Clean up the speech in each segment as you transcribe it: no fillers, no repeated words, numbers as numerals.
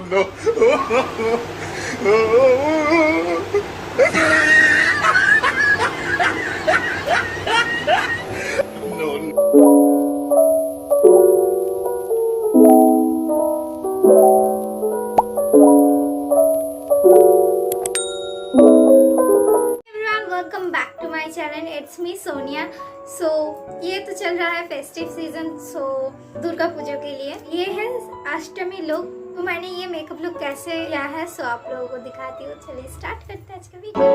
no. No, no. Everyone, welcome back to my channel. It's me Sonia. So ये तो चल रहा है फेस्टिव सीजन, सो दुर्गा पूजा के लिए ये है अष्टमी लुक। तो मैंने ये मेकअप लुक कैसे किया है सो आप लोगों को दिखाती हूँ। चलिए स्टार्ट करते हैं आज का वीडियो।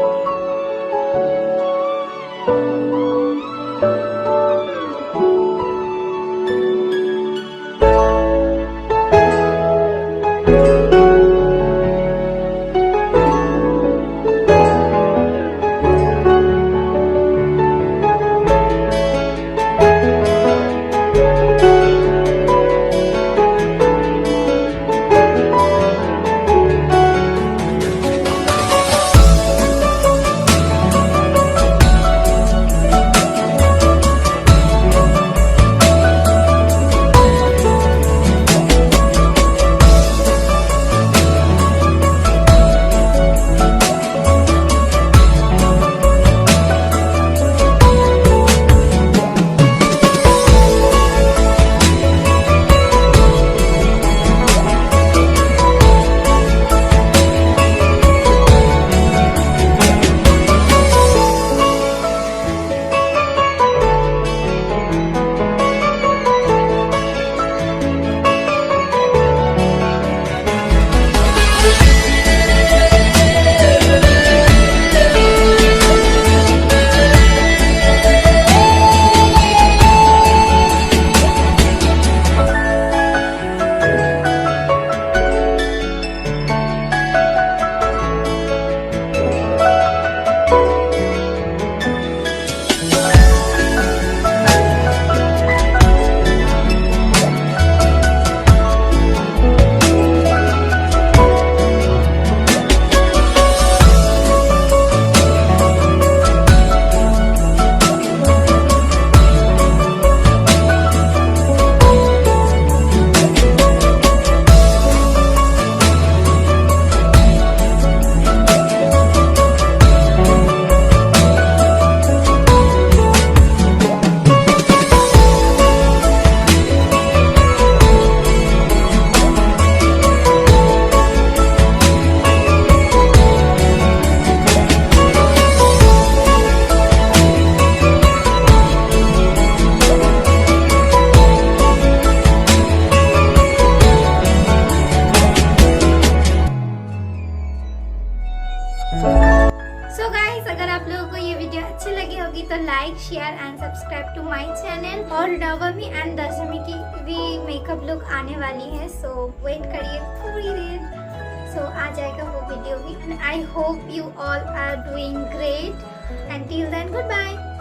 सो गाइस, अगर आप लोगों को ये वीडियो अच्छी लगी होगी तो like share and subscribe to my channel. और नवमी एंड दशमी की भी मेकअप लुक आने वाली है, सो वेट करिए थोड़ी देर। सो आ जाएगा वो वीडियो भी। And I hope you all are doing great. And till then good bye.